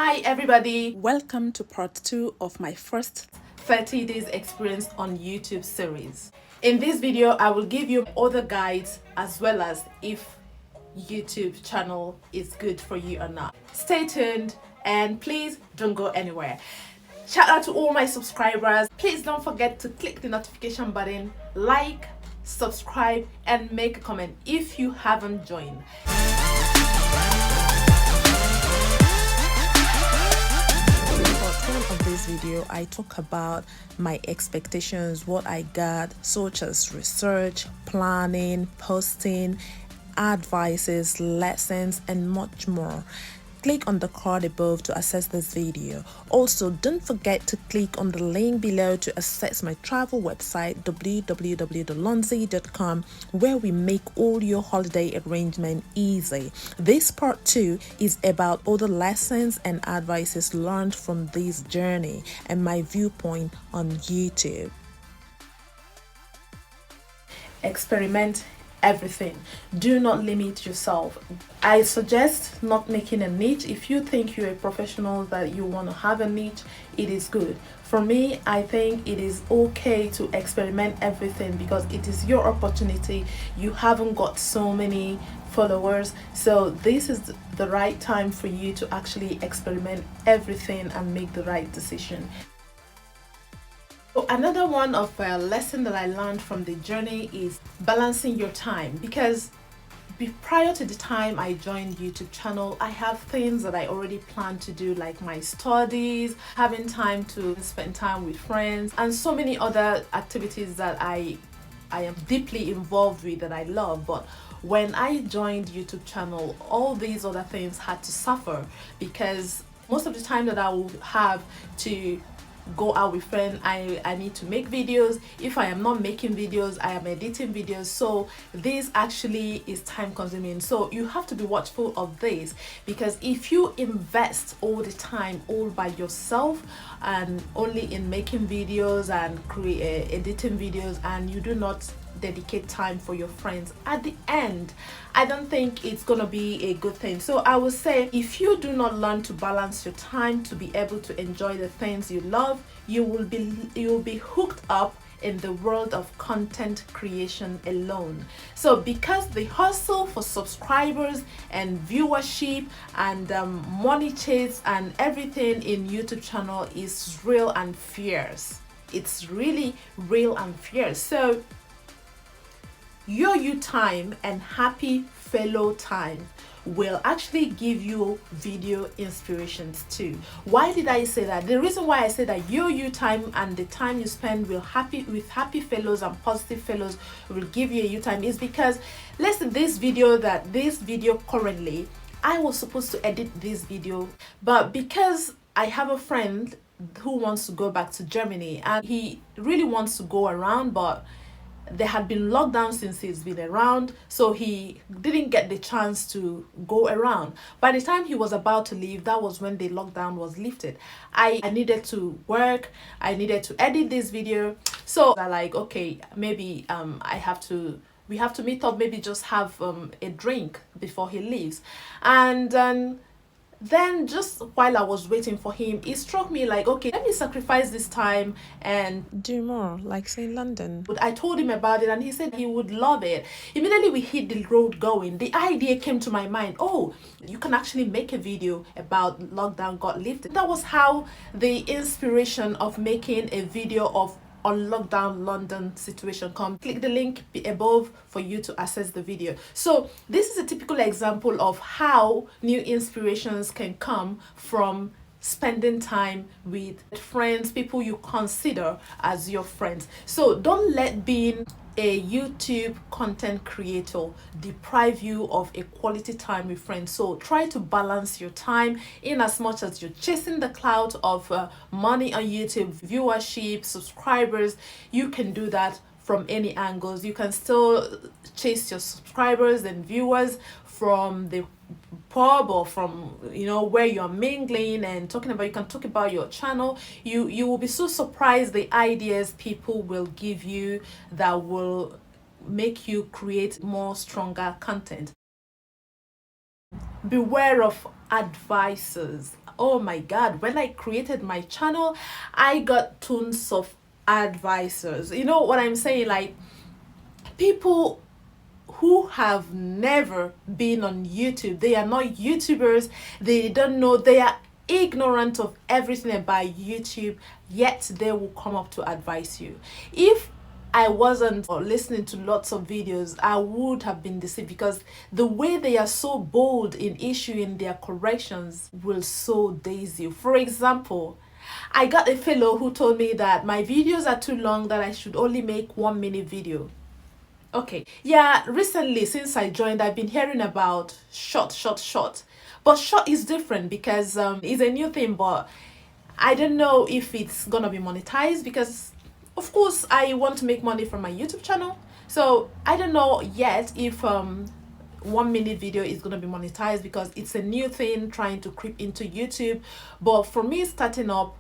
Hi everybody, welcome to part 2 of my first 30 days experience on YouTube series. In this video, I will give you other guides as well as if YouTube channel is good for you or not. Stay tuned and please don't go anywhere. Shout out to all my subscribers. Please don't forget to click the notification button, like, subscribe and make a comment if you haven't joined. Of this video, I talk about my expectations, what I got, such as research, planning, posting, advices, lessons, and much more. Click on the card above to access this video. Also, don't forget to click on the link below to access my travel website www.lonzy.com, where we make all your holiday arrangement easy. This part 2 is about all the lessons and advices learned from this journey and my viewpoint on YouTube. Experiment everything. Do not limit yourself. I suggest not making a niche. If you think you're a professional that you want to have a niche, it is good. For me, I think it is okay to experiment everything because it is your opportunity. You haven't got so many followers, so this is the right time for you to actually experiment everything and make the right decision. So another one of a lesson that I learned from the journey is balancing your time, because prior to the time I joined YouTube channel, I have things that I already planned to do, like my studies, having time to spend time with friends, and so many other activities that I am deeply involved with that I love. But when I joined YouTube channel, all these other things had to suffer, because most of the time that I will have to go out with friends, I need to make videos. If I am not making videos, I am editing videos, so this actually is time consuming. So you have to be watchful of this, because if you invest all the time all by yourself and only in making videos and editing videos, and you do not dedicate time for your friends, at the end I don't think it's gonna be a good thing. So I would say, if you do not learn to balance your time to be able to enjoy the things you love, you will be hooked up in the world of content creation alone. So because the hustle for subscribers and viewership and money chase and everything in YouTube channel is real and fierce. It's really real and fierce. So you time and happy fellow time will actually give you video inspirations too. Why did I say that? The reason why I say that you time and the time you spend with happy fellows and positive fellows will give you a you time is because, let's say this video currently, I was supposed to edit this video, but because I have a friend who wants to go back to Germany and he really wants to go around, but there had been lockdown since he's been around, so he didn't get the chance to go around. By the time he was about to leave, that was when the lockdown was lifted. I needed to work, I needed to edit this video, so I like, okay, maybe we have to meet up, maybe just have a drink before he leaves. And then just while I was waiting for him, it struck me like, okay, let me sacrifice this time and do more, like say London. But I told him about it and he said he would love it. Immediately we hit the road going, the idea came to my mind, oh, you can actually make a video about lockdown got lifted. That was how the inspiration of making a video of on lockdown London situation come. Click the link above for you to access the video. So this is a typical example of how new inspirations can come from spending time with friends, people you consider as your friends. So don't let being a YouTube content creator deprive you of a quality time with friends. So try to balance your time, in as much as you're chasing the clout of money on YouTube, viewership, subscribers. You can do that from any angles. You can still chase your subscribers and viewers from the pub or from where you're mingling and talking about, you can talk about your channel. You will be so surprised the ideas people will give you that will make you create more stronger content. Beware of advisors. oh my God, when I created my channel, I got tons of advisors. You know what I'm saying? Like, people who have never been on YouTube, they are not YouTubers, they don't know, they are ignorant of everything about YouTube, yet they will come up to advise you. If I wasn't listening to lots of videos, I would have been deceived, because the way they are so bold in issuing their corrections will so daze you. For example, I got a fellow who told me that my videos are too long, that I should only make 1 minute video. Okay, yeah, recently since I joined, I've been hearing about short. But short is different because it's a new thing, but I don't know if it's gonna be monetized, because of course I want to make money from my YouTube channel. So I don't know yet if 1 minute video is gonna be monetized, because it's a new thing trying to creep into YouTube. But for me, starting up,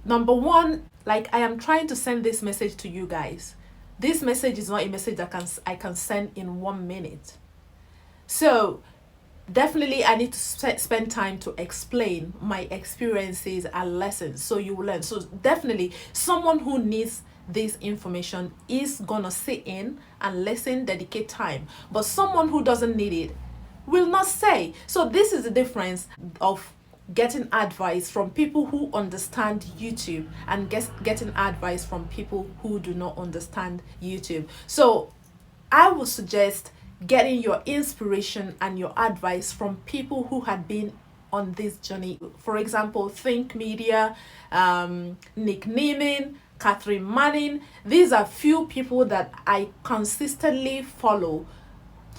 number one, like, I am trying to send this message to you guys. This message is not a message that I can send in 1 minute. So definitely I need to spend time to explain my experiences and lessons, so you will learn. So definitely someone who needs this information is gonna sit in and listen, dedicate time. But someone who doesn't need it will not say. So this is the difference of getting advice from people who understand YouTube and getting advice from people who do not understand YouTube. So I would suggest getting your inspiration and your advice from people who had been on this journey. For example, Think Media, Nick Neiman, Catherine Manning. These are few people that I consistently follow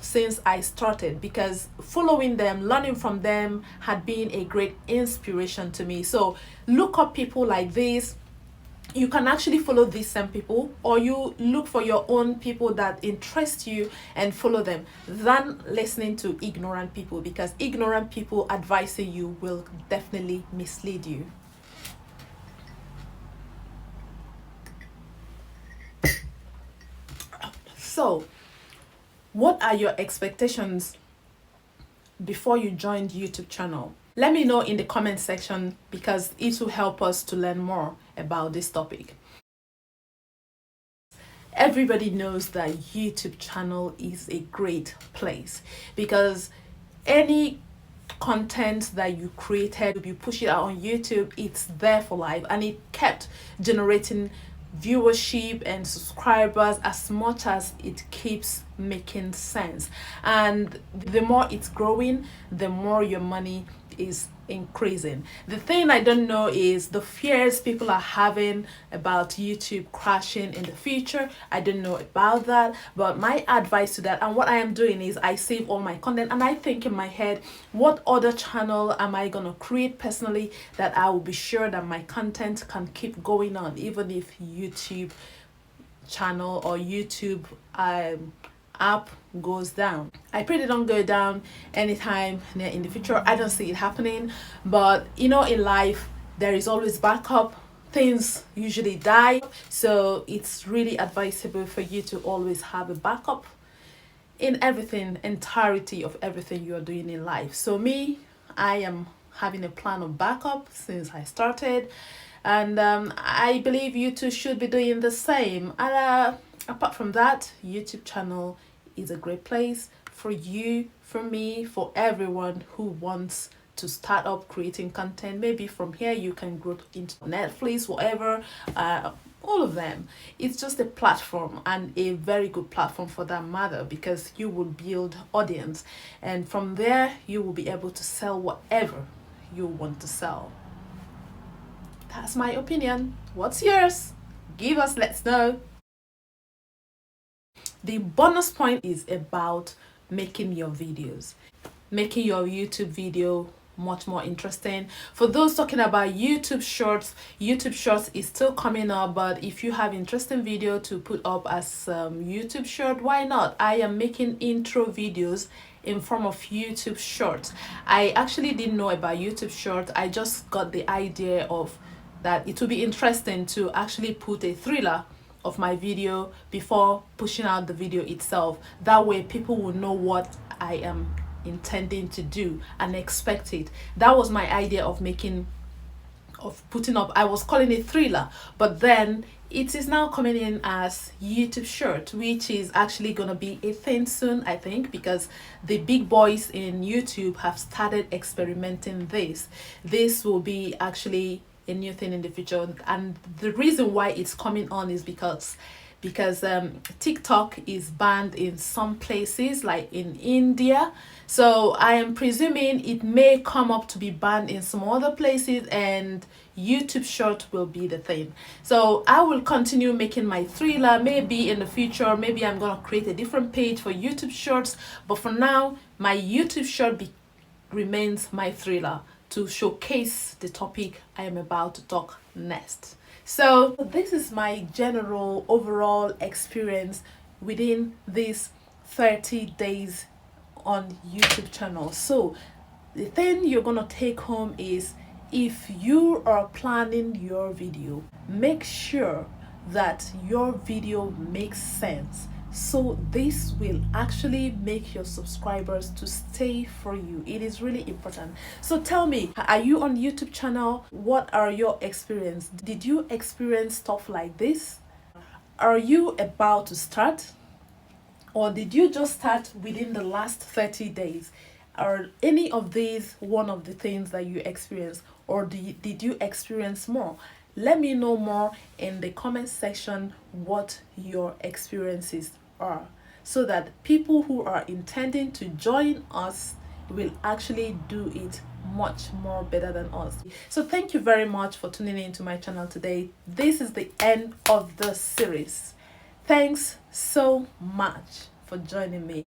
since I started, because following them, learning from them had been a great inspiration to me. So look up people like this. You can actually follow these same people, or you look for your own people that interest you and follow them, than listening to ignorant people, because ignorant people advising you will definitely mislead you. So what are your expectations before you joined YouTube channel? Let me know in the comment section, because it will help us to learn more about this topic. Everybody knows that YouTube channel is a great place, because any content that you created, you push it out on YouTube, it's there for life, and it kept generating viewership and subscribers as much as it keeps making sense. And the more it's growing, the more your money is increasing. The thing I don't know is the fears people are having about YouTube crashing in the future. I don't know about that, but my advice to that, and what I am doing, is I save all my content and I think in my head, what other channel am I gonna create personally that I will be sure that my content can keep going on, even if YouTube channel or YouTube app goes down. I pray they don't go down anytime near in the future. I don't see it happening, but you know, in life there is always backup. Things usually die, so it's really advisable for you to always have a backup in everything, entirety of everything you are doing in life. So me, I am having a plan of backup since I started, and I believe you too should be doing the same. And apart from that, YouTube channel is a great place for you, for me, for everyone who wants to start up creating content. Maybe from here you can grow into Netflix, whatever, all of them. It's just a platform, and a very good platform for that matter, because you will build audience, and from there you will be able to sell whatever you want to sell. That's my opinion. What's yours? Give us, let's know. The bonus point is about making your videos, making your YouTube video much more interesting. For those talking about YouTube Shorts is still coming up, but if you have interesting video to put up as YouTube Short, why not? I am making intro videos in form of YouTube Shorts. I actually didn't know about YouTube Shorts. I just got the idea of that it would be interesting to actually put a thriller of my video before pushing out the video itself. That way people will know what I am intending to do and expect it. That was my idea of putting up. I was calling it thriller, but then it is now coming in as YouTube short, which is actually gonna be a thing soon, I think, because the big boys in YouTube have started experimenting this. This will be actually a new thing in the future, and the reason why it's coming on is because TikTok is banned in some places, like in India. So I am presuming it may come up to be banned in some other places, and YouTube short will be the thing. So I will continue making my thriller. Maybe in the future, maybe I'm gonna create a different page for YouTube shorts, but for now my YouTube short remains my thriller to showcase the topic I am about to talk next. So this is my general overall experience within these 30 days on YouTube channel. So the thing you're gonna take home is, if you are planning your video, make sure that your video makes sense. So this will actually make your subscribers to stay for you. It is really important. So tell me, are you on YouTube channel? What are your experience? Did you experience stuff like this? Are you about to start? Or did you just start within the last 30 days? Are any of these one of the things that you experienced, or did you experience more? Let me know more in the comment section what your experiences are, so that people who are intending to join us will actually do it much more better than us. So thank you very much for tuning into my channel today. This is the end of the series. Thanks so much for joining me.